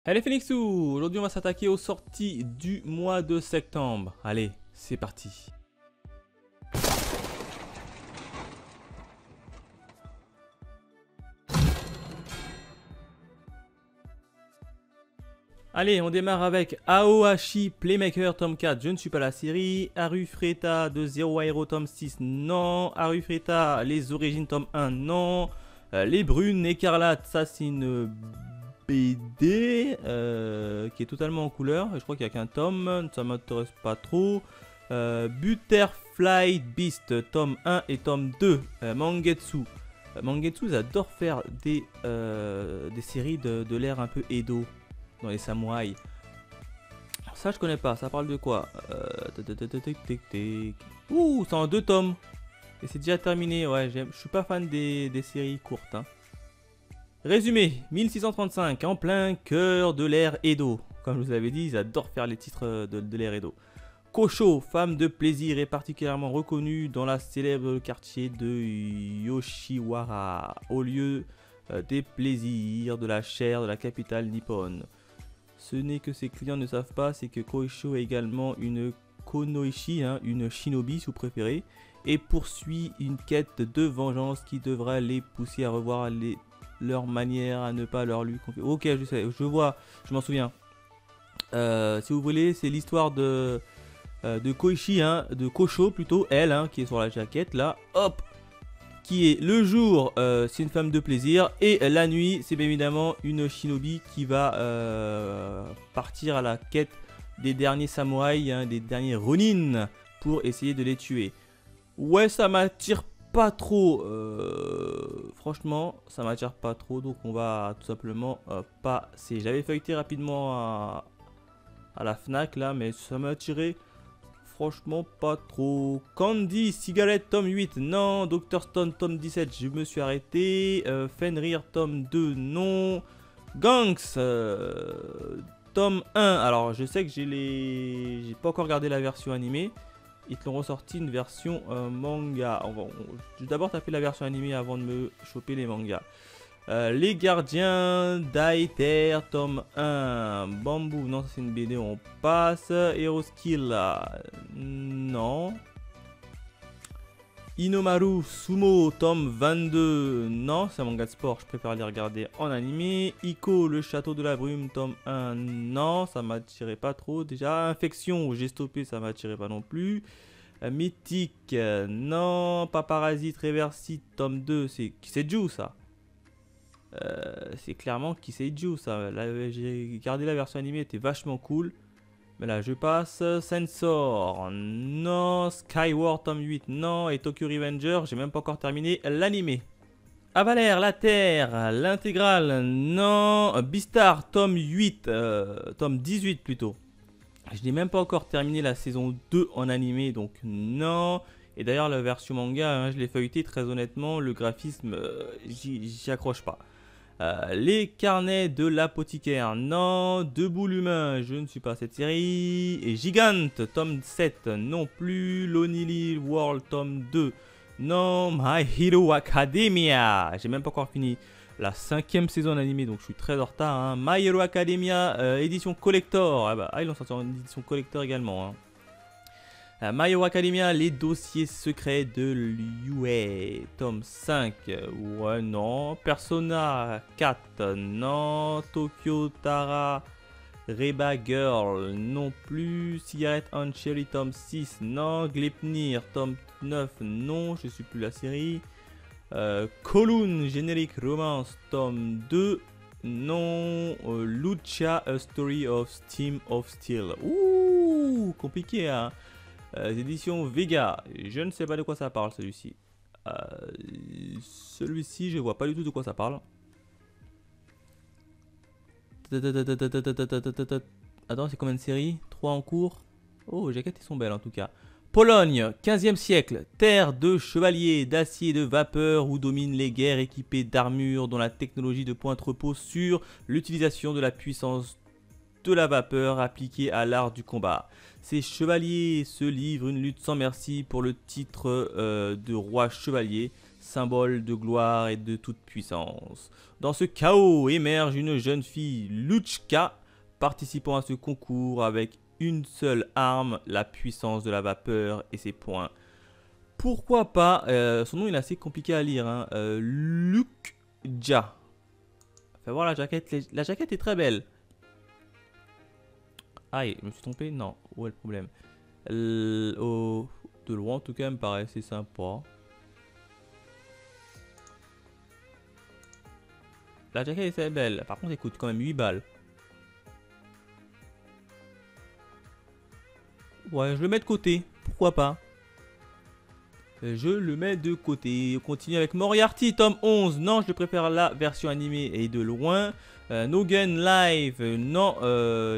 Allez Phoenixou, aujourd'hui on va s'attaquer aux sorties du mois de septembre. Allez, c'est parti. Allez, on démarre avec Aohashi Playmaker tome 4, je ne suis pas la série. Arufreta de Zero Hero tome 6, non. Arufreta, les origines tome 1, non. Les brunes écarlates, ça c'est une BD qui est totalement en couleur. Je crois qu'il n'y a qu'un tome, ça m'intéresse pas trop. Butterfly Beast, tome 1 et tome 2, Mangetsu. Mangetsu, ils adorent faire des séries de l'ère un peu Edo. Dans les samouraïs. Ça je connais pas, ça parle de quoi? Ouh, c'est en 2 tomes. Et c'est déjà terminé, ouais, je suis pas fan des séries courtes. Hein. Résumé, 1635, en plein cœur de l'ère Edo. Comme je vous avais dit, ils adorent faire les titres de l'ère Edo. Kosho, femme de plaisir, est particulièrement reconnue dans la célèbre quartier de Yoshiwara, au lieu des plaisirs de la chair de la capitale nippone. Ce n'est que ses clients ne savent pas, c'est que Koisho est également une Konoichi, hein, une shinobi si vous préférez, et poursuit une quête de vengeance qui devra les pousser à revoir leur manière à ne pas leur lui confier. Ok, je sais, je vois, je m'en souviens. Si vous voulez, c'est l'histoire de Koichi, hein, de Kosho plutôt, elle, hein, qui est sur la jaquette là, hop, qui est le jour, c'est une femme de plaisir, et la nuit, c'est bien évidemment une shinobi qui va partir à la quête des derniers samouraïs, hein, des derniers ronin, pour essayer de les tuer. Ouais, ça m'attire pas trop, franchement, ça m'attire pas trop, donc on va tout simplement passer. J'avais feuilleté rapidement à la Fnac là, mais ça m'a attiré. Franchement pas trop. Candy, Cigarette, tome 8, non. Dr Stone, tome 17, je me suis arrêté. Fenrir, tome 2, non. Gangs, tome 1. Alors je sais que j'ai pas encore regardé la version animée. Ils te l'ont ressorti une version manga. Je vais d'abord taper la version animée avant de me choper les mangas. Les gardiens d'Aether, tome 1. Bambou, non, ça c'est une BD, on passe. Hero Skill, non. Inomaru Sumo, tome 22. Non, c'est un manga de sport, je préfère les regarder en animé. Iko, le château de la brume, tome 1. Non, ça m'attirait pas trop. Déjà, Infection, j'ai stoppé, ça m'attirait pas non plus. Mythique, non. Paparasite Reversite, tome 2. C'est Ju, ça. C'est clairement Kiseiju, ça. J'ai gardé la version animée, était vachement cool. Mais là, je passe. Sensor, non. Skyward, tome 8, non. Et Tokyo Revenger, j'ai même pas encore terminé l'animé. Avaler, la Terre, l'intégrale, non. Beastar, tome 8, tome 18 plutôt. Je n'ai même pas encore terminé la saison 2 en animé, donc non. Et d'ailleurs, la version manga, hein, je l'ai feuilleté très honnêtement, le graphisme, j'y accroche pas. Les carnets de l'apothicaire, non. Debout l'humain, je ne suis pas cette série. Et Gigante, tome 7, non plus. Lonely World, tome 2, non. My Hero Academia, j'ai même pas encore fini la 5e saison d'animé, donc je suis très en retard. Hein. My Hero Academia, édition collector. Ils l'ont sorti en édition collector également. Hein. My Hero Academia, les dossiers secrets de Liu, tome 5, ouais, non. Persona 4, non. Tokyo Tara Reba Girl, non plus. Cigarette on Cherry, tome 6, non. Gleipnir, tome 9, non, je suis plus la série. Kowloon, Generic Romance, tome 2, non. Lucha, A Story of Steam of Steel. Ouh, compliqué, hein. Édition Vega, je ne sais pas de quoi ça parle celui-ci. Celui-ci, je vois pas du tout de quoi ça parle. Attends, c'est combien de séries? 3 en cours. Oh, les jaquettes sont belles en tout cas. Pologne, 15e siècle, terre de chevaliers, d'acier et de vapeur où dominent les guerres équipées d'armures dont la technologie de pointe repose sur l'utilisation de la puissance de la vapeur appliquée à l'art du combat. Ces chevaliers se livrent une lutte sans merci pour le titre de roi chevalier. symbole de gloire et de toute puissance. Dans ce chaos émerge une jeune fille, Luchka, participant à ce concours avec une seule arme, la puissance de la vapeur et ses poings. Pourquoi pas, son nom il est assez compliqué à lire, hein, Lukja. Fais voir la jaquette est très belle. Aïe, je me suis trompé? Non, où est le problème? De loin en tout cas, elle me paraissait sympa. La jaquette est belle, par contre elle coûte quand même 8 balles. Ouais, je le mets de côté, pourquoi pas. Je le mets de côté. On continue avec Moriarty, tome 11. Non, je préfère la version animée et de loin. No Gun Live. Non,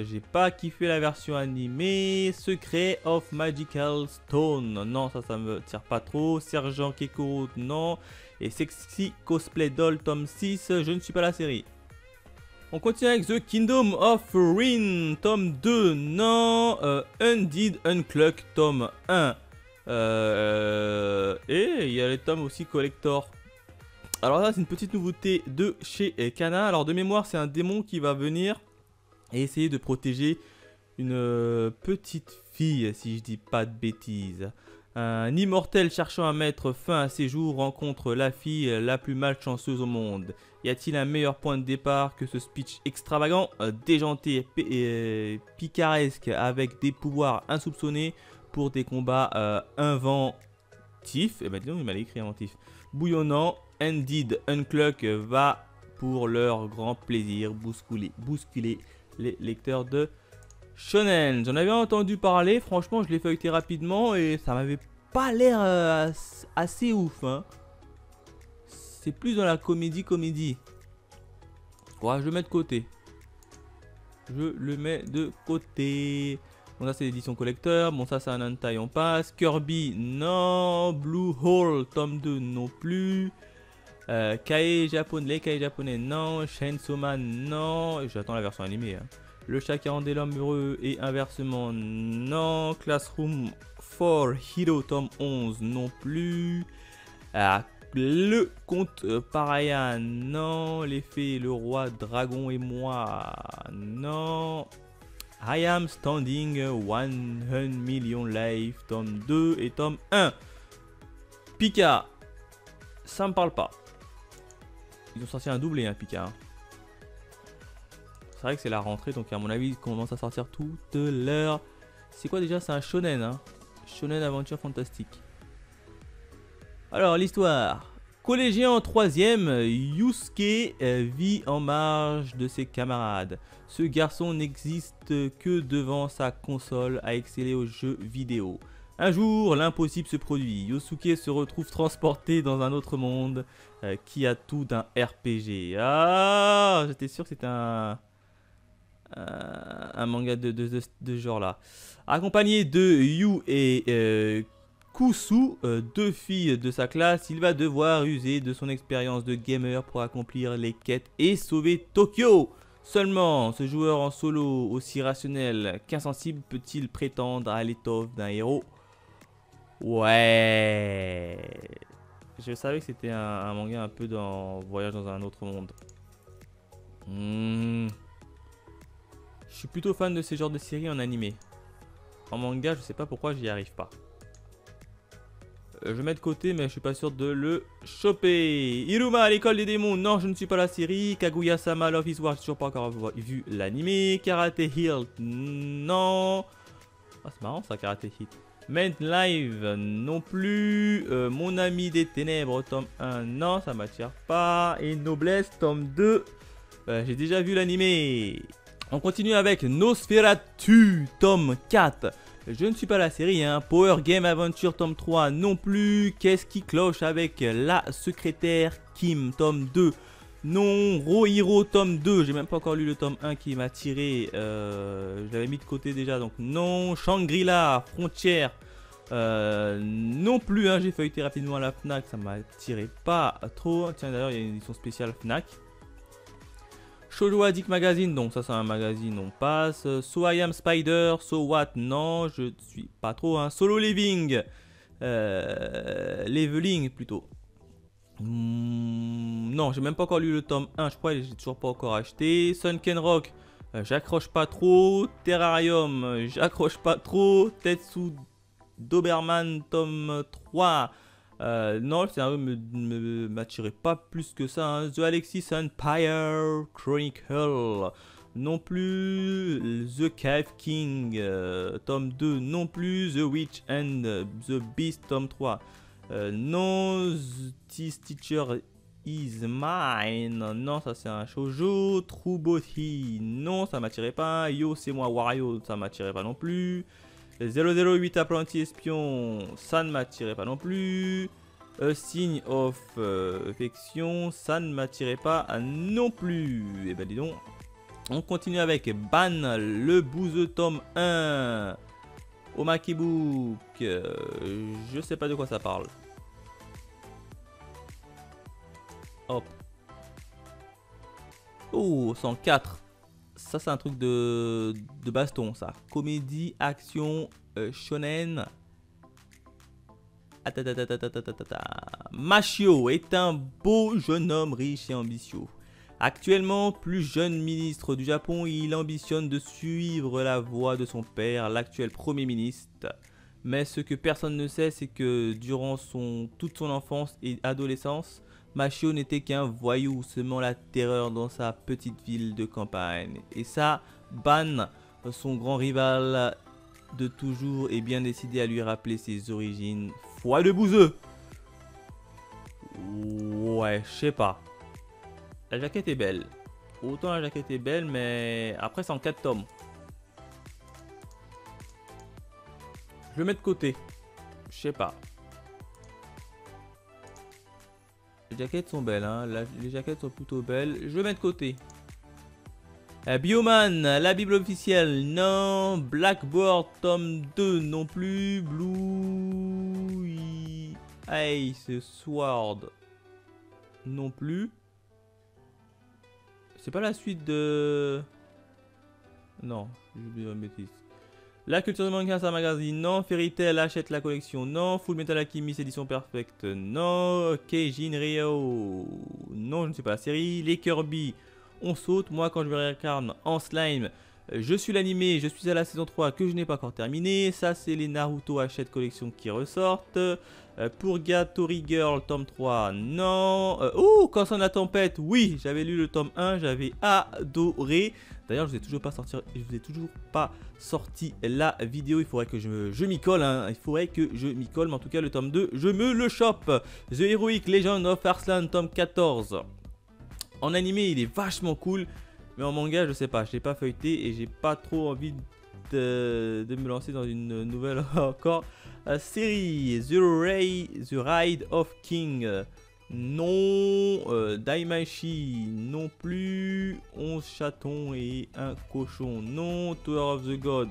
j'ai pas kiffé la version animée. Secret of Magical Stone. Non, ça me tire pas trop. Sergent Kekoro, non. Et Sexy Cosplay Doll, tome 6. Je ne suis pas la série. On continue avec The Kingdom of Rin, tome 2. Non. Undead Unclock, tome 1. Et il y a les tomes aussi collector. Alors là c'est une petite nouveauté de chez Kana. Alors de mémoire c'est un démon qui va venir et essayer de protéger une petite fille, si je dis pas de bêtises. Un immortel cherchant à mettre fin à ses jours rencontre la fille la plus malchanceuse au monde. Y a-t-il un meilleur point de départ que ce speech extravagant, déjanté et picaresque avec des pouvoirs insoupçonnés pour des combats inventifs? Et ben dis donc il m'a écrit inventif. Bouillonnant, Undead Unclock va pour leur grand plaisir bousculer les lecteurs de Shonen. J'en avais entendu parler, franchement je l'ai feuilleté rapidement et ça m'avait pas l'air assez ouf, hein. C'est plus dans la comédie. Ouais, je le mets de côté. Bon, ça c'est l'édition collector. Bon, ça c'est un hentai, on passe. Kirby, non. Blue Hole, tome 2, non plus. Les Kae japonais, non. Chainsaw Man, non. J'attends la version animée, hein. Le chat qui rendait l'homme heureux et inversement, non. Classroom for Hero, tome 11, non plus. Le conte Paraya, non. Les fées, le roi dragon et moi, non. I am standing 100 million life, tome 2 et tome 1. Pika, ça me parle pas. Ils ont sorti un doublé, hein, Pika. C'est vrai que c'est la rentrée, donc à mon avis, ils commencent à sortir toute l'heure. C'est quoi déjà? C'est un shonen, hein. Shonen aventure fantastique. Alors, l'histoire. Collégien en 3ème, Yusuke vit en marge de ses camarades. Ce garçon n'existe que devant sa console à exceller aux jeux vidéo. Un jour, l'impossible se produit. Yusuke se retrouve transporté dans un autre monde qui a tout d'un RPG. Ah, j'étais sûr que c'était un manga de ce genre-là. Accompagné de Yu et Kusu, deux filles de sa classe, il va devoir user de son expérience de gamer pour accomplir les quêtes et sauver Tokyo. Seulement, ce joueur en solo, aussi rationnel qu'insensible, peut-il prétendre à l'étoffe d'un héros? Ouais. Je savais que c'était un manga un peu dans Voyage dans un autre monde. Je suis plutôt fan de ces genres de séries en animé. En manga, je sais pas pourquoi j'y arrive pas. Je mets de côté, mais je suis pas sûr de le choper. Iruma à l'école des démons. Non, je ne suis pas la série. Kaguya-sama Love is War, j'ai toujours pas encore vu l'animé. Karate Hit. Non. Ah, c'est marrant ça, Karate Hit. Main Live non plus. Mon ami des ténèbres, tome 1. Non, ça m'attire pas. Et Noblesse, tome 2. J'ai déjà vu l'animé. On continue avec Nosferatu, tome 4. Je ne suis pas la série, hein. Power Game Adventure, tome 3 non plus. Qu'est-ce qui cloche avec la secrétaire Kim, tome 2? Non. Rohiro, tome 2. J'ai même pas encore lu le tome 1 qui m'a tiré. Je l'avais mis de côté déjà, donc non. Shangri-La, Frontière. Non plus, hein. J'ai feuilleté rapidement à la Fnac, ça m'a tiré pas trop. Tiens, d'ailleurs, il y a une édition spéciale Fnac. Shoujo Addict Magazine, donc ça c'est un magazine, on passe. So I Am Spider, So What, non, je suis pas trop, hein. Solo Living, Leveling plutôt. Non, j'ai même pas encore lu le tome 1, je crois, et j'ai toujours pas encore acheté. Sunken Rock, j'accroche pas trop. Terrarium, j'accroche pas trop. Tetsu Doberman, tome 3. Non, le scénario m'attirait pas plus que ça. Hein. The Alexis Empire Chronicle. Non plus. The Cave King, tome 2. Non plus. The Witch and the Beast, tome 3. Non, This Teacher is Mine. Non, ça c'est un shoujo. True Body. Non, ça m'attirait pas. Yo, c'est moi Wario. Ça m'attirait pas non plus. 008 Apprenti Espion. Ça ne m'attirait pas non plus. A Sign of Affection. Ça ne m'attirait pas non plus. Et ben dis donc. On continue avec Ban, le bouseux tome 1. Omaki Book. Je sais pas de quoi ça parle. Hop. Oh, 104. Ça, c'est un truc de baston, ça. Comédie, action, shonen. Machio est un beau jeune homme riche et ambitieux. Actuellement, plus jeune ministre du Japon, il ambitionne de suivre la voie de son père, l'actuel Premier ministre. Mais ce que personne ne sait, c'est que durant toute son enfance et adolescence, Machio n'était qu'un voyou semant la terreur dans sa petite ville de campagne. Et ça, Ban, son grand rival de toujours, est bien décidé à lui rappeler ses origines. Foi de bouseux. Ouais, je sais pas. La jaquette est belle. Autant la jaquette est belle, mais après c'est en 4 tomes. Je le mets de côté. Je sais pas. Les jaquettes sont belles, hein. Les jaquettes sont plutôt belles. Je le mets de côté. Bioman, la Bible officielle, non. Blackboard, tome 2, non plus. Blue Ace Sword, non plus. C'est pas la suite de... Non, j'ai oublié une bêtise. La culture du manga, ça magazine, non. Fairy Tail, achète la collection, non. Full Metal Alchemist, édition perfecte, non. Keijin Ryo, non, je ne sais pas la série. Les Kirby, on saute. Moi, quand je me regarde en slime, je suis l'animé, je suis à la saison 3 que je n'ai pas encore terminé. Ça, c'est les Naruto achète collection qui ressortent. Purgatory Girl, tome 3, non. Oh, quand sonne la tempête, oui, j'avais lu le tome 1, j'avais adoré. D'ailleurs, je vous ai toujours pas sorti la vidéo. Il faudrait que je m'y colle, hein. Il faudrait que je m'y colle, mais en tout cas, le tome 2, je me le chope. The Heroic Legend of Arslan, tome 14. En animé, il est vachement cool, mais en manga, je sais pas, je l'ai pas feuilleté et j'ai pas trop envie de me lancer dans une nouvelle encore série. The Ride of King, non. Daimashi, non plus. 11 chatons et un cochon, non. Tower of the God,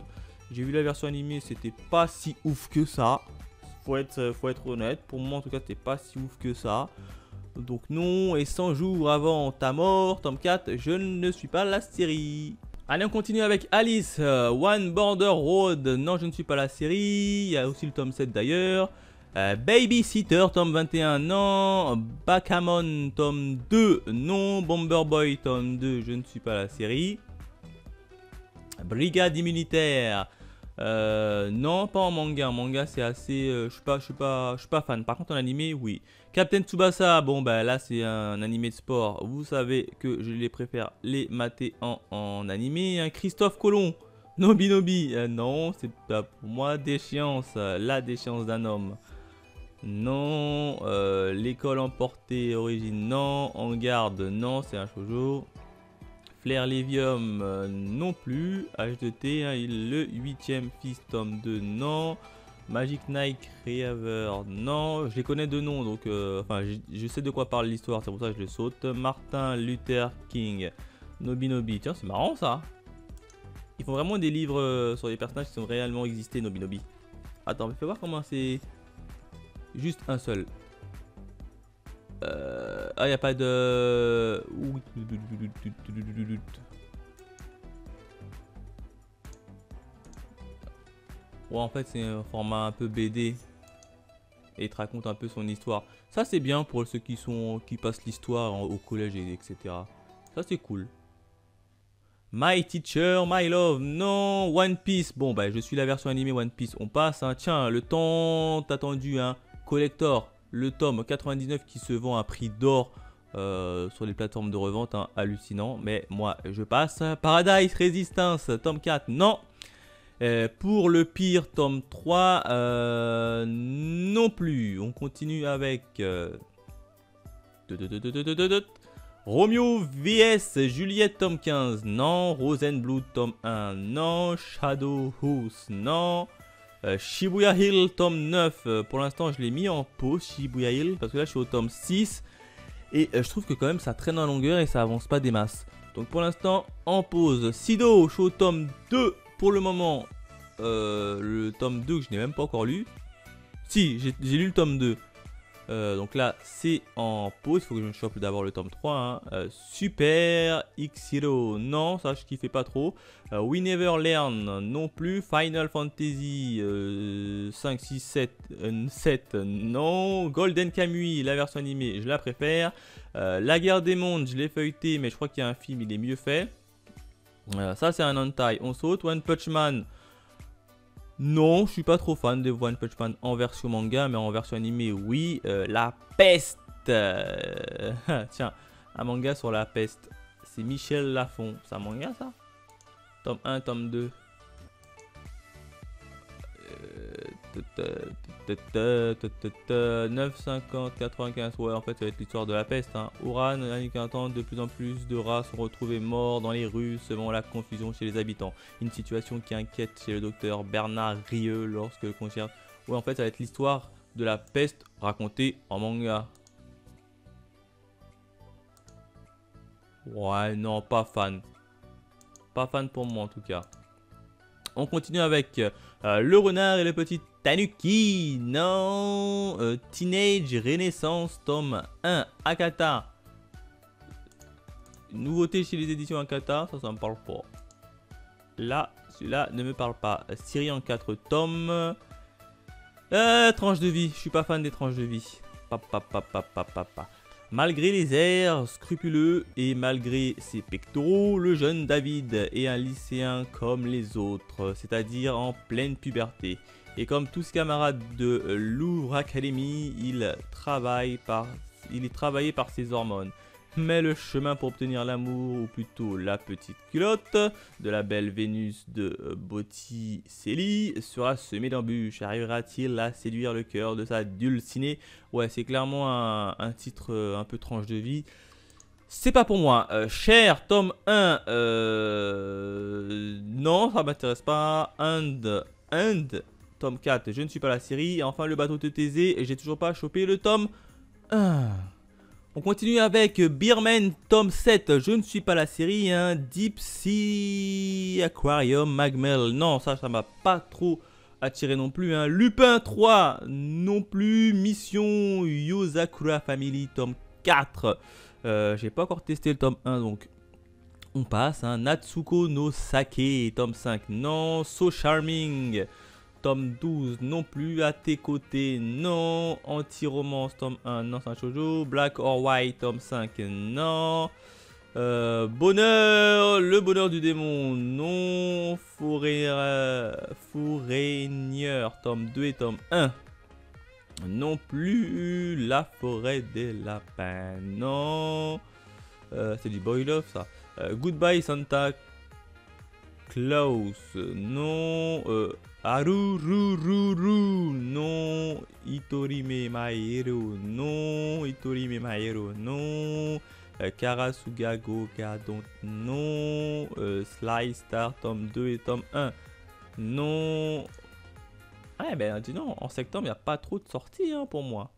j'ai vu la version animée, c'était pas si ouf que ça. Faut être honnête, pour moi en tout cas, c'était pas si ouf que ça. Donc non, et 100 jours avant ta mort, tome 4, je ne suis pas la série. Allez, on continue avec Alice, One Border Road, non, je ne suis pas la série. Il y a aussi le tome 7 d'ailleurs. Babysitter, tome 21, non. Backgammon, tome 2, non. Bomber Boy, tome 2, je ne suis pas la série. Brigade immunitaire, non, pas en manga. En manga, c'est assez. Je suis pas fan. Par contre, en animé, oui. Captain Tsubasa, bon, bah là, c'est un animé de sport. Vous savez que je les préfère les mater en animé. Hein. Christophe Colomb, Nobinobi, non, c'est pas pour moi. Déchéance, la déchéance d'un homme. Non. L'école emportée, origine, non. En garde, non, c'est un shoujo. Flair Levium, non plus. H2T, hein, le 8ème fils, tome 2, non. Magic Knight Creaver, non. Je les connais de nom, donc enfin, je sais de quoi parle l'histoire, c'est pour ça que je le saute. Martin Luther King, Nobinobi, tiens, c'est marrant ça. Ils font vraiment des livres sur les personnages qui ont réellement existé, Nobinobi. Attends, fais voir comment c'est. Juste un seul. Ah, il n'y a pas de... Ouais, en fait, c'est un format un peu BD. et il te raconte un peu son histoire. Ça c'est bien pour ceux qui passent l'histoire au collège etc. Ça c'est cool. My Teacher, My Love, non, One Piece. Bon bah je suis la version animée One Piece, on passe, hein. Tiens, le temps attendu, hein. Collector, le tome 99 qui se vend à prix d'or sur les plateformes de revente, hein. Hallucinant, mais moi je passe. Paradise Resistance, tome 4, non. Pour le pire, tome 3, non plus. On continue avec Romeo vs Juliette, tome 15, non. Rosenblood, tome 1, non. Shadow House, non. Shibuya Hill, tome 9. Pour l'instant, je l'ai mis en pause, Shibuya Hill, parce que là, je suis au tome 6. Et je trouve que quand même, ça traîne en longueur et ça avance pas des masses. Donc pour l'instant, en pause. Sido, je suis au tome 2. Pour le moment, le tome 2 que je n'ai même pas encore lu. Si, j'ai lu le tome 2. Donc là, c'est en pause. Il faut que je me chope d'abord le tome 3. Hein. Super X-Hero, non, ça je kiffais pas trop. We Never Learn, non plus. Final Fantasy 5, 6, 7, non. Golden Kamuy, la version animée, je la préfère. La Guerre des Mondes, je l'ai feuilleté, mais je crois qu'il y a un film, il est mieux fait. Ça c'est un hentai, on saute. One Punch Man, non, je suis pas trop fan de One Punch Man en version manga, mais en version animée, oui. La peste, tiens, un manga sur la peste, c'est Michel Lafon, c'est un manga ça? Tome 1, tome 2. 9, 50, 95, ouais en fait ça va être l'histoire de la peste, hein. Ouran indique un temps de plus en plus de rats sont retrouvés morts dans les rues, semant la confusion chez les habitants. Une situation qui inquiète chez le docteur Bernard Rieux lorsque le concierge... Ouais en fait ça va être l'histoire de la peste racontée en manga. Ouais non, pas fan. Pas fan pour moi en tout cas. On continue avec le renard et le petit tanuki. Non. Teenage Renaissance, tome 1. Akata. Nouveauté chez les éditions Akata. Ça me parle pas. Là, celui-là ne me parle pas. Syrie en 4 tomes. Tranche de vie. Je suis pas fan des tranches de vie. Malgré les airs scrupuleux et malgré ses pectoraux, le jeune David est un lycéen comme les autres, c'est-à-dire en pleine puberté. Et comme tous ses camarades de Louvre Academy, il est travaillé par ses hormones. Mais le chemin pour obtenir l'amour, ou plutôt la petite culotte, de la belle Vénus de Botticelli sera semé d'embûches. Arrivera-t-il à séduire le cœur de sa dulcinée? Ouais, c'est clairement un titre un peu tranche de vie. C'est pas pour moi. Cher, tome 1. Non, ça m'intéresse pas. And, tome 4. Je ne suis pas la série. Et enfin, le bateau de Thésée. Et j'ai toujours pas chopé le tome 1. On continue avec Beerman, tome 7, je ne suis pas la série, hein. Deep Sea Aquarium Magmel, non, ça m'a pas trop attiré non plus, hein. Lupin 3, non plus. Mission Yozakura Family, tome 4, j'ai pas encore testé le tome 1, donc on passe, hein. Natsuko no Sake, tome 5, non. So Charming, tome 12 non plus. À tes côtés, non. Anti-romance, tome 1, non, c'est un shoujo. Black or White, tome 5, non. Bonheur, le bonheur du démon, non. Fourrainieur, tome 2 et tome 1, non plus. La forêt des lapins, non. C'est du boy love ça. Goodbye Santa Claus, non. Arurururu, non. Itorime Maero, non. Itorime Maero, non. Karasuga Gogadon, non. Sly Star, tome 2 et tome 1, non. Ouais, ben dis non, en septembre, il n'y a pas trop de sorties, hein, pour moi.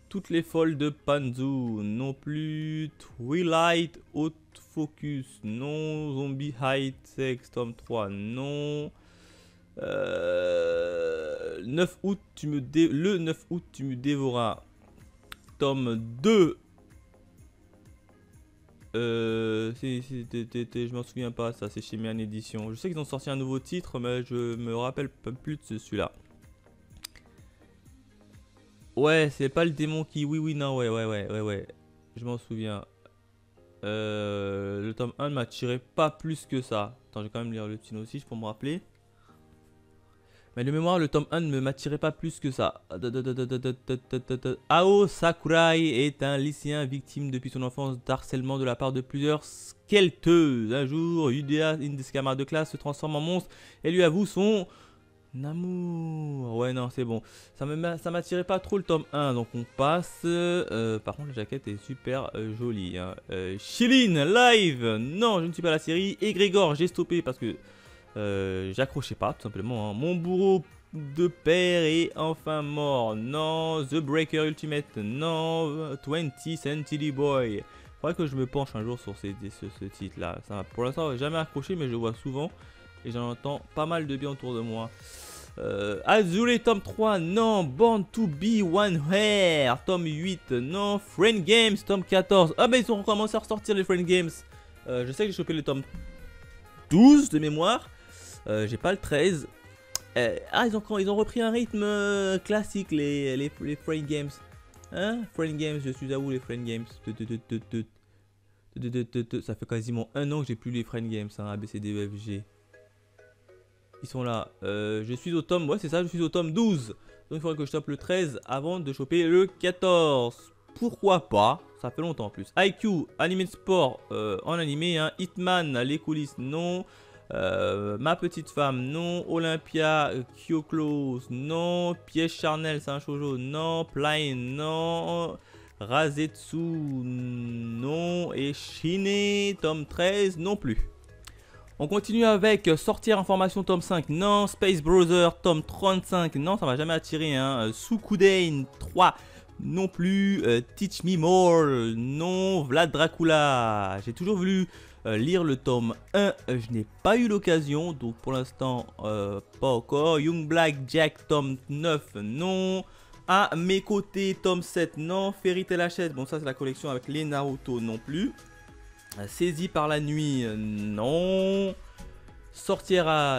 Toutes les folles de Panzu, non plus. Twilight Haute Focus, non. Zombie High Sex, tome 3, non. 9 août, le 9 août, tu me dévoras, tome 2. Je m'en souviens pas, ça c'est chez Mian Édition. Je sais qu'ils ont sorti un nouveau titre, mais je me rappelle pas plus de celui-là. Ouais, c'est pas le démon qui... Oui, non, ouais. Je m'en souviens. Le tome 1 ne m'a tiré pas plus que ça. Attends, je vais quand même lire le petit aussi pour me rappeler. Mais de mémoire, le tome 1 ne m'attirait pas plus que ça. Ao Sakurai est un lycéen victime depuis son enfance d'harcèlement de la part de plusieurs skelteuses. Un jour, Udea, une de ses camarades de classe, se transforme en monstre et lui avoue son amour. Ouais, non, c'est bon. Ça m'attirait pas trop le tome 1, donc on passe. Par contre, la jaquette est super jolie. Hein. Chilin, live. Non, je ne suis pas la série. Et Grégor, j'ai stoppé parce que... j'accrochais pas tout simplement hein. Mon bourreau de père est enfin mort. Non. The Breaker Ultimate. Non. 20 Century Boy. Faudrait que je me penche un jour sur ce titre là. Ça, pour l'instant jamais accroché, mais je le vois souvent et j'en entends pas mal de bien autour de moi. Azure tome 3. Non. Born to be One Hair tome 8. Non. Friend Games tome 14. Ah bah ils ont recommencé à ressortir les Friend Games. Je sais que j'ai chopé le tome 12 de mémoire. J'ai pas le 13. Ils ont repris un rythme classique, les Friend Games. Hein? Friend Games, je suis à où les Friend Games? Ça fait quasiment un an que j'ai plus les Friend Games, hein, ABCDEFG. Ils sont là. Je suis au tome, ouais c'est ça, je suis au tome 12. Donc il faudrait que je chope le 13 avant de choper le 14. Pourquoi pas? Ça fait longtemps en plus. IQ, animé de sport en animé. Hein. Hitman, les coulisses, non. Ma petite femme, non. Olympia, Kyoklos, non. Piège charnel, c'est un shoujo, non. Plain, non. Razetsu, non. Et Shine, tome 13, non plus. On continue avec Sortir Information, tome 5, non. Space Brother, tome 35, non, ça m'a jamais attiré. Hein. Sukudein, 3. Non plus. Teach Me More. Non. Vlad Dracula. J'ai toujours voulu lire le tome 1. Je n'ai pas eu l'occasion. Donc pour l'instant, pas encore. Young Black Jack, tome 9. Non. À mes côtés, tome 7. Non. Fairy Tail Hachette. Bon, ça c'est la collection avec les Naruto. Non plus. Saisi par la nuit. Non.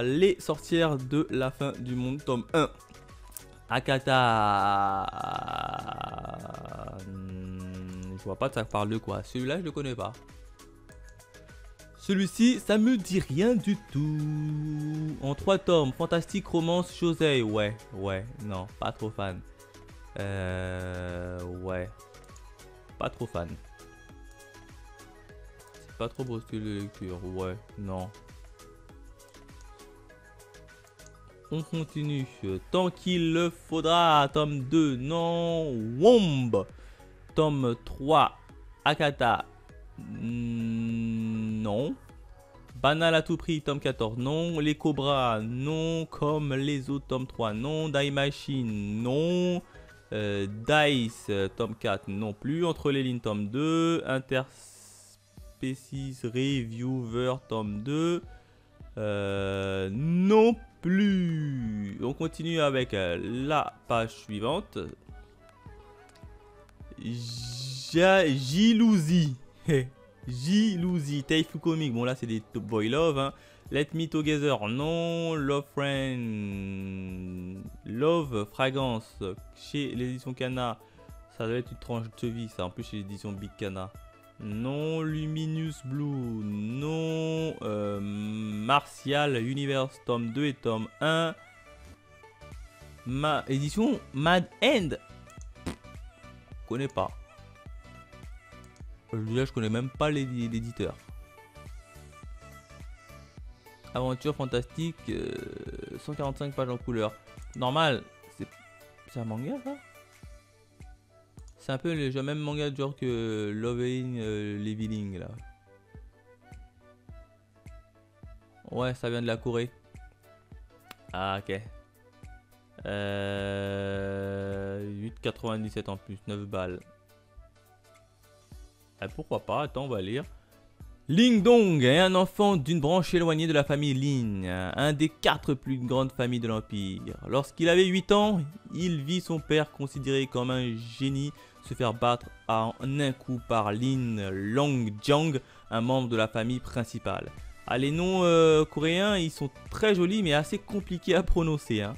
Les sorcières de la fin du monde, tome 1. Akata. Je vois pas de ça parle de quoi. Celui-là, je le connais pas. Celui-ci, ça me dit rien du tout. En 3 tomes. Fantastique, romance, Josei. Ouais. Non, pas trop fan. Ouais. Pas trop fan. C'est pas trop beau style de lecture. Ouais, non. On continue. Tant qu'il le faudra. Tome 2. Non. Womb. Tome 3. Akata. Non. Banal à tout prix. Tome 14. Non. Les Cobras. Non. Comme les autres. Tome 3. Non. Die Machine. Non. Dice. Tome 4. Non plus. Entre les lignes. Tome 2. Interspecies Reviewer. Tome 2. Non plus. On continue avec la page suivante. Jilouzi. Jilouzi. Taifu Comic. Bon là c'est des Top Boy Love. Hein. Let Me Together. Non. Love Friend. Love Fragrance. Chez l'édition Kana. Ça doit être une tranche de vie. Ça en plus chez l'édition Big Kana. Non. Luminous Blue. Non. Martial Universe tome 2 et tome 1. Édition Mad End. Je connais pas. Là je connais même pas l'éditeur. Aventure fantastique. 145 pages en couleur. Normal. C'est un manga ça? C'est un peu le même manga de genre que Loving Leveling là. Ouais, ça vient de la Corée. Ah ok. 8,97 en plus, 9 balles. Pourquoi pas, attends, on va lire. Ling Dong est un enfant d'une branche éloignée de la famille Lin, un des 4 plus grandes familles de l'Empire. Lorsqu'il avait 8 ans, il vit son père considéré comme un génie se faire battre en un coup par Lin Longjiang, un membre de la famille principale. Ah, les noms coréens, ils sont très jolis mais assez compliqués à prononcer. Hein.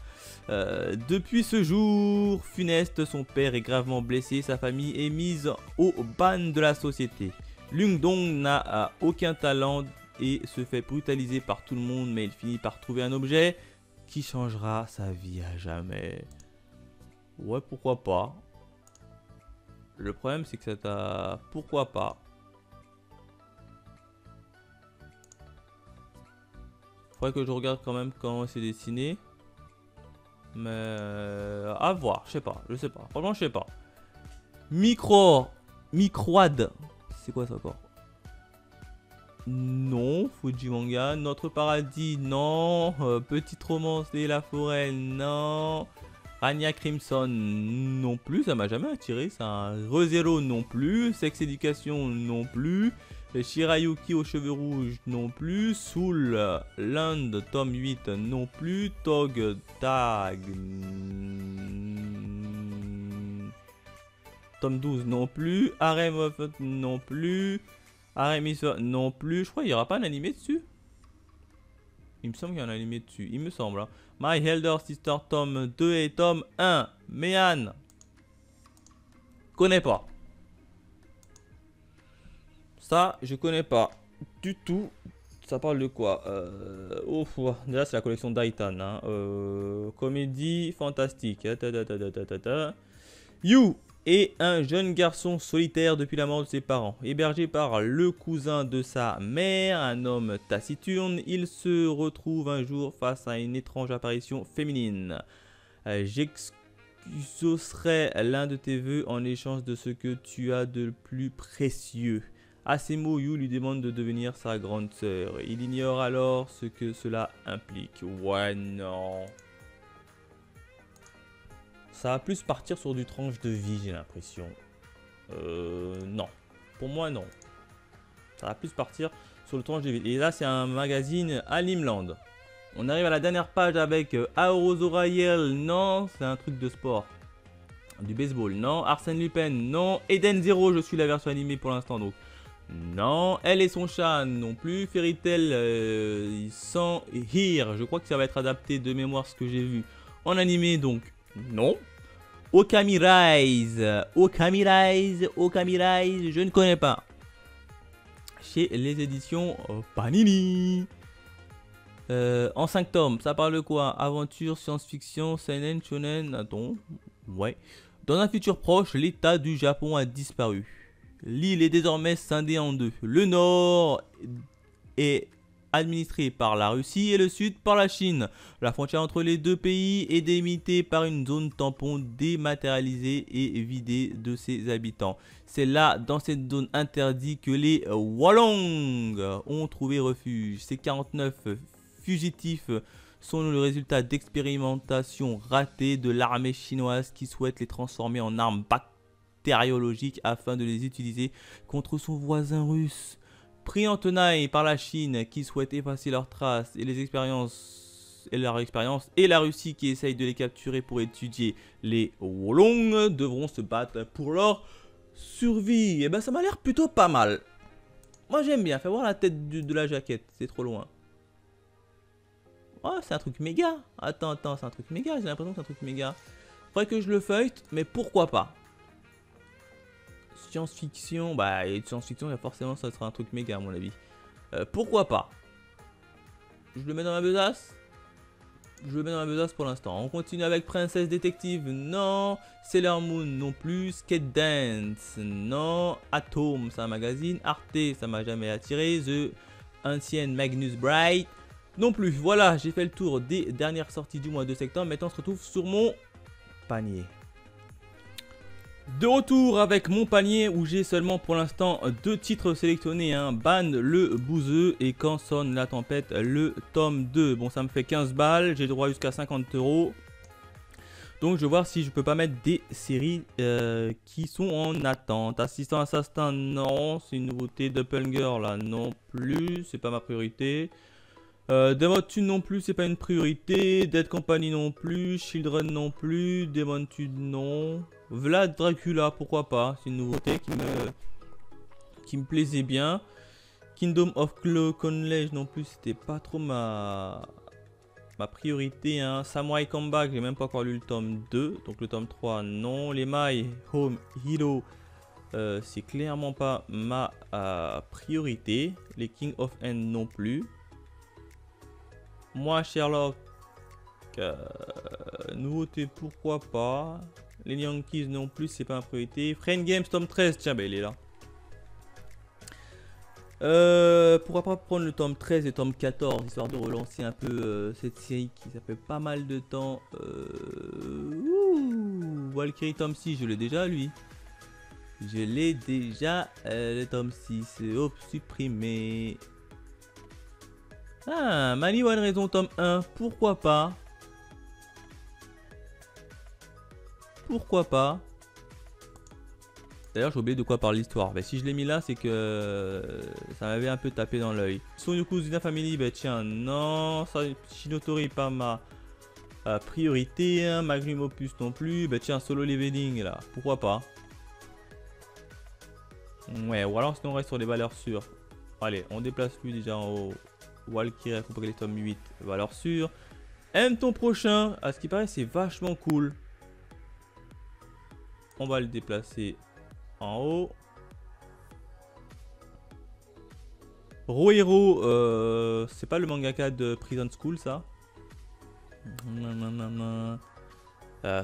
Depuis ce jour funeste, son père est gravement blessé, sa famille est mise au ban de la société. Lung Dong n'a aucun talent et se fait brutaliser par tout le monde, mais il finit par trouver un objet qui changera sa vie à jamais. Ouais, pourquoi pas. Le problème, c'est que ça t'a... Pourquoi pas. Faudrait que je regarde quand même comment c'est dessiné. Mais... à voir, je sais pas. Franchement, je sais pas. Microad. C'est quoi ça encore? Non, Fuji Manga. Notre paradis, non. Petite romance et la forêt, non. Rania Crimson, non plus. Ça m'a jamais attiré. Ça. ReZero, non plus. Sex Education, non plus. Shirayuki aux cheveux rouges, non plus. Soul Land, tome 8, non plus. Tog Tag, tome 12, non plus. Harem of, non plus. Aremis, non plus. Je crois qu'il n'y aura pas un animé dessus. Il me semble qu'il y a un animé dessus. Il me semble. Hein. My Elder Sister tome 2 et tome 1. Méan. Connais pas. Ça, je connais pas du tout. Ça parle de quoi? Déjà, c'est la collection d'Aitan. Hein. Comédie fantastique. You est un jeune garçon solitaire depuis la mort de ses parents. Hébergé par le cousin de sa mère, un homme taciturne, il se retrouve un jour face à une étrange apparition féminine. J'exaucerai l'un de tes vœux en échange de ce que tu as de plus précieux. À ces mots, Yu lui demande de devenir sa grande sœur. Il ignore alors ce que cela implique. Ouais, non. Ça va plus partir sur du tranche de vie, j'ai l'impression. Non. Pour moi, non. Ça va plus partir sur le tranche de vie. Et là, c'est un magazine Animeland. On arrive à la dernière page avec Aorozora Yell. Non, c'est un truc de sport. Du baseball, non. Arsène Lupin, non. Eden Zero, je suis la version animée pour l'instant, donc... Non, elle et son chat non plus. Fairy Tail sans Here, je crois que ça va être adapté de mémoire ce que j'ai vu en animé, donc non. Okami Rise, je ne connais pas. Chez les éditions Panini. En 5 tomes, ça parle de quoi? Aventure, science-fiction, seinen, shonen, attends, ouais. Dans un futur proche, l'état du Japon a disparu. L'île est désormais scindée en deux. Le nord est administré par la Russie et le sud par la Chine. La frontière entre les deux pays est délimitée par une zone tampon dématérialisée et vidée de ses habitants. C'est là, dans cette zone interdite, que les Wolong ont trouvé refuge. Ces 49 fugitifs sont le résultat d'expérimentations ratées de l'armée chinoise qui souhaite les transformer en armes bactériologiques afin de les utiliser contre son voisin russe. Pris en tenaille par la Chine qui souhaite effacer leurs traces et leur expérience, et la Russie qui essaye de les capturer pour étudier, les Wolong devront se battre pour leur survie. Et ben ça m'a l'air plutôt pas mal. Moi j'aime bien, fais voir la tête de la jaquette, c'est trop loin. Oh, c'est un truc méga. Attends, c'est un truc méga, j'ai l'impression que c'est un truc méga. Faudrait que je le feuillete, mais pourquoi pas. Science-fiction, bah, et science-fiction, forcément, ça sera un truc méga, à mon avis. Pourquoi pas. Je le mets dans ma besace. Je le mets dans ma besace pour l'instant. On continue avec Princesse Détective, non. Sailor Moon, non plus. Skate Dance, non. Atom, c'est un magazine. Arte, ça m'a jamais attiré. The Ancienne Magnus Bright, non plus. Voilà, j'ai fait le tour des dernières sorties du mois de septembre. Maintenant, on se retrouve sur mon panier. De retour avec mon panier où j'ai seulement pour l'instant 2 titres sélectionnés, hein. Ban le bouseux et Quand sonne la tempête, le tome 2. Bon, ça me fait 15 balles, j'ai droit jusqu'à 50 €. Donc je vais voir si je peux pas mettre des séries qui sont en attente. Assistant Assassin, non, c'est une nouveauté. Doppelganger, là, non plus, c'est pas ma priorité. Demon Tune non plus, c'est pas une priorité. Dead Company non plus. Children non plus. Demon Tune non. Vlad Dracula, pourquoi pas. C'est une nouveauté qui me plaisait bien. Kingdom of Conlege non plus, c'était pas trop ma priorité. Hein. Samurai Comeback, j'ai même pas encore lu le tome 2. Donc le tome 3, non. Les My Home Hero, c'est clairement pas ma priorité. Les King of End non plus. Moi, Sherlock, nouveauté, pourquoi pas. Les Yankees non plus, c'est pas ma priorité. Friend Games, tome 13, tiens, ben il est là. Pourquoi pas prendre le tome 13 et tome 14, histoire de relancer un peu cette série qui ça fait pas mal de temps. Valkyrie tome 6, je l'ai déjà lui. Je l'ai déjà, le tome 6, hop, supprimé. Ah, Mali One Raison tome 1, pourquoi pas. Pourquoi pas. D'ailleurs, j'ai oublié de quoi parle l'histoire. Si je l'ai mis là, c'est que ça m'avait un peu tapé dans l'œil. Sonyoku Zuna Family, bah tiens, non. Shinotori, pas ma priorité. Hein. Magnum Opus non plus. Bah tiens, Solo Leveling là, pourquoi pas. Ouais, ou alors sinon on reste sur les valeurs sûres. Allez, on déplace lui déjà en haut. Valkyrie, accompagné les tomes 8, valeurs sûres. M ton prochain, à ce qui paraît, c'est vachement cool. On va le déplacer en haut. Rohiro, c'est pas le mangaka de Prison School ça.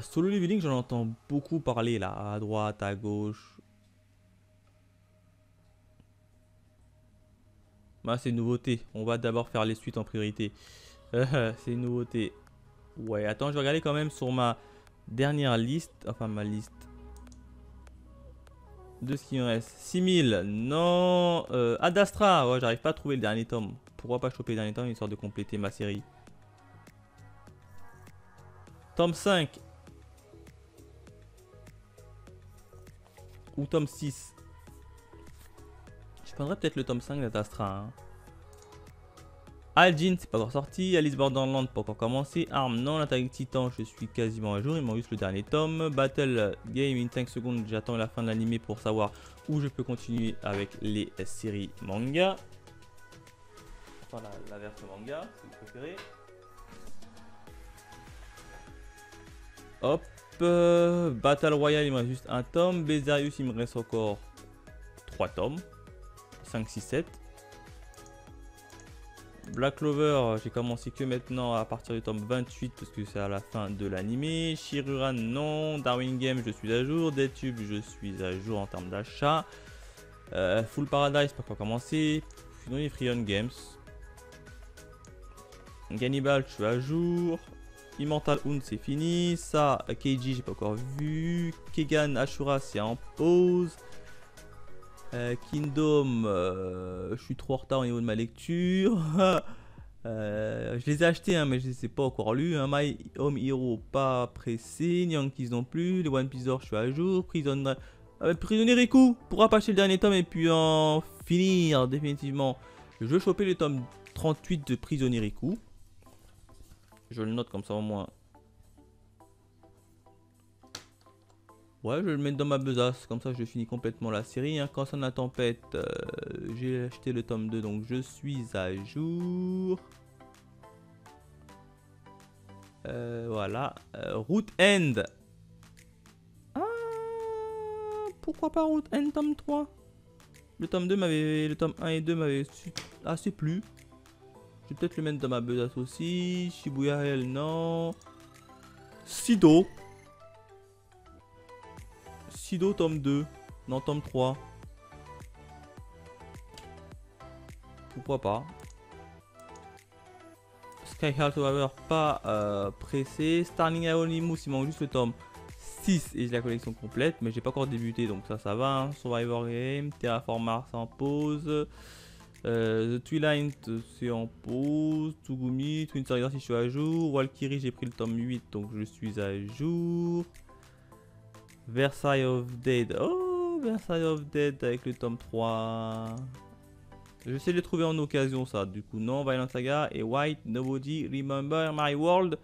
Solo Leveling, j'en entends beaucoup parler là, à droite, à gauche. Bah, c'est une nouveauté. On va d'abord faire les suites en priorité. C'est une nouveauté. Ouais, attends, je vais regarder quand même sur ma dernière liste. Enfin, ma liste. De ce qui me reste. 6000. Non. Ad Astra. Ouais, j'arrive pas à trouver le dernier tome. Pourquoi pas choper le dernier tome histoire de compléter ma série. Tome 5. Ou tome 6. Je prendrais peut-être le tome 5 d'Ad Astra. Hein. Aljin, c'est pas encore sorti. Alice Borderland, pas encore commencé. Arm, non. L'attaque Titan, je suis quasiment à jour. Il manque juste le dernier tome. Battle Game, in 5 secondes. J'attends la fin de l'animé pour savoir où je peux continuer avec les séries manga. Enfin, la version manga, si vous préférez. Hop. Battle Royale, il me reste juste un tome. Bezarius, il me reste encore 3 tomes. 5, 6, 7. Black Clover, j'ai commencé que maintenant à partir du tome 28 parce que c'est à la fin de l'animé. Shiruran, non. Darwin Game, je suis à jour. Deadtube, je suis à jour en termes d'achat. Full Paradise, pas encore commencé. Sinon, les Freon Games. Gannibal, je suis à jour. Immortal Hound, c'est fini. Ça, Keiji, j'ai pas encore vu. Kegan, Ashura, c'est en pause. Kingdom, je suis trop en retard au niveau de ma lecture. Je les ai achetés, hein, mais je les ai pas encore lus. Hein. My Home Hero, pas pressé. Yankees non plus. Les One Piece Or, je suis à jour. Prisonnier Riku, pourra pas acheter le dernier tome et puis en finir définitivement. Je vais choper le tome 38 de Prisonnier Riku. Je le note comme ça au moins. Ouais, je vais le mettre dans ma besace, comme ça je finis complètement la série. Hein. Quand sonne la tempête, j'ai acheté le tome 2, donc je suis à jour. Voilà. Route End. Ah, pourquoi pas Route End tome 3? Le tome 1 et 2 m'avaient assez plu. Je vais peut-être le mettre dans ma besace aussi. Shibuya Hell, non. Sido. Sido tome 2. Non, tome 3. Pourquoi pas. Sky Heart Survivor, pas pressé. Starling Aeolimus, il manque juste le tome 6 et j'ai la collection complète. Mais j'ai pas encore débuté, donc ça va. Hein. Survivor Game, Terraform Mars en pause. The Twilight, c'est en pause. Tsugumi, Twin Soldier, si je suis à jour. Valkyrie, j'ai pris le tome 8, donc je suis à jour. Versailles of Dead. Oh, Versailles of Dead avec le tome 3. J'essaie de le trouver en occasion, ça. Du coup, non. Violent Saga et White Nobody Remember My World.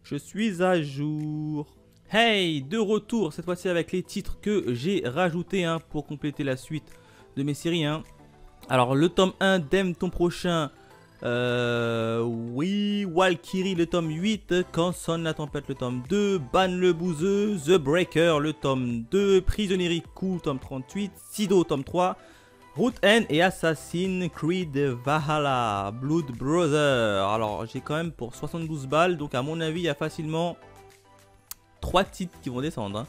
Je suis à jour. Hey, de retour. Cette fois-ci avec les titres que j'ai rajoutés hein, pour compléter la suite de mes séries. Hein. Alors le tome 1 d'Aime ton prochain. Oui, Valkyrie le tome 8, Quand sonne la tempête le tome 2, Ban le bouseux, The Breaker le tome 2, Prisonnier Riku tome 38, Sido tome 3, Route N et Assassin's Creed Valhalla, Blood Brother. Alors j'ai quand même pour 72 balles, donc à mon avis il y a facilement 3 titres qui vont descendre. Hein.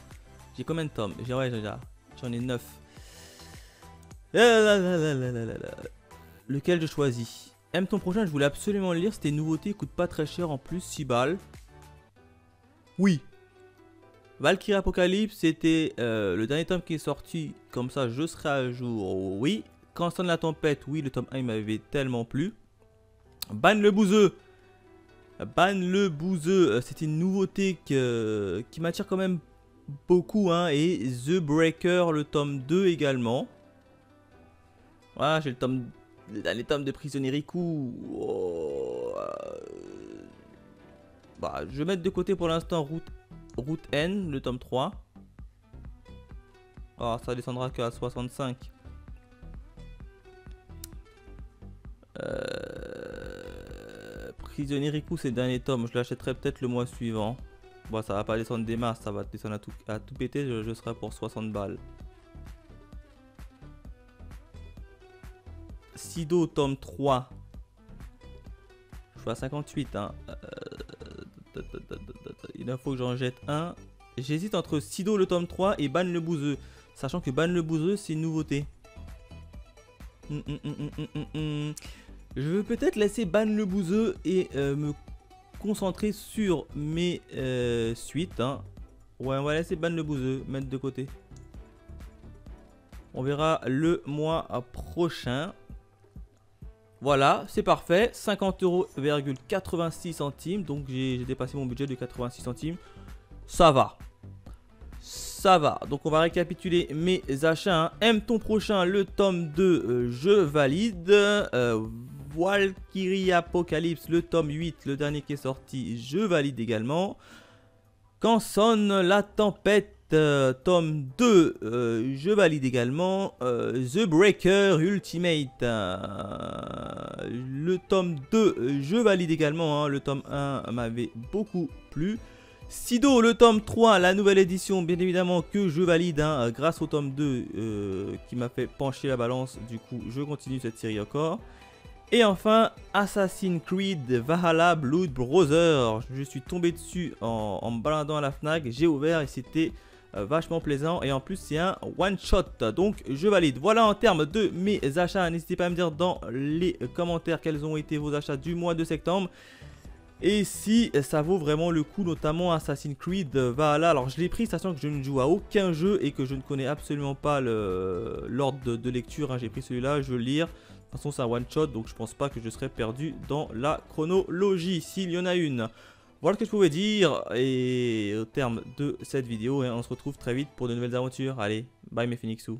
J'ai combien de tomes? J'en ai 9. Lequel je choisis? Aime ton prochain, je voulais absolument le lire, c'était une nouveauté, coûte pas très cher en plus, 6 balles. Oui. Valkyrie Apocalypse, c'était le dernier tome qui est sorti, comme ça je serai à jour, oui. Quand sonne la tempête, oui, le tome 1 il m'avait tellement plu. Ban le bouseux. Ban le bouseux, c'était une nouveauté qui m'attire quand même beaucoup, hein. Et The Breaker, le tome 2 également. Voilà, j'ai le dernier tome de Prisonnier Riku. Oh, bah, je vais mettre de côté pour l'instant Route N, le tome 3. Alors, ça descendra qu'à 65. Prisonnier Riku, c'est le dernier tome. Je l'achèterai peut-être le mois suivant. Bon, ça va pas descendre des masses, ça va descendre à tout péter. Je serai pour 60 balles. Sido tome 3. Je suis à 58. Hein. Il faut que j'en jette un. J'hésite entre Sido le tome 3 et Ban le bouseux. Sachant que Ban le bouseux c'est une nouveauté. Je veux peut-être laisser Ban le bouseux et me concentrer sur mes suites. Hein. Ouais, on va laisser Ban le bouseux, mettre de côté. On verra le mois prochain. Voilà, c'est parfait. 50,86 €. Donc j'ai dépassé mon budget de 86 centimes. Ça va. Ça va. Donc on va récapituler mes achats. Hein. Aime ton prochain, le tome 2, je valide. Valkyrie Apocalypse, le tome 8, le dernier qui est sorti, je valide également. Quand sonne la tempête, tome 2, je valide également. The Breaker Ultimate, le tome 2, je valide également. Hein. Le tome 1 m'avait beaucoup plu. Sido, le tome 3, la nouvelle édition, bien évidemment que je valide. Hein, grâce au tome 2 qui m'a fait pencher la balance. Du coup, je continue cette série encore. Et enfin, Assassin's Creed Valhalla Blood Brother. Je suis tombé dessus en me baladant à la Fnac. J'ai ouvert et c'était vachement plaisant. Et en plus, c'est un one shot. Donc, je valide. Voilà en termes de mes achats. N'hésitez pas à me dire dans les commentaires quels ont été vos achats du mois de septembre. Et si ça vaut vraiment le coup, notamment Assassin's Creed Valhalla. Alors, je l'ai pris sachant que je ne joue à aucun jeu et que je ne connais absolument pas l'ordre de lecture. Hein. J'ai pris celui-là, je veux le lire. De toute façon, c'est un one shot, donc je pense pas que je serai perdu dans la chronologie, s'il y en a une. Voilà ce que je pouvais dire, et au terme de cette vidéo, on se retrouve très vite pour de nouvelles aventures. Allez, bye mes Phoenixous.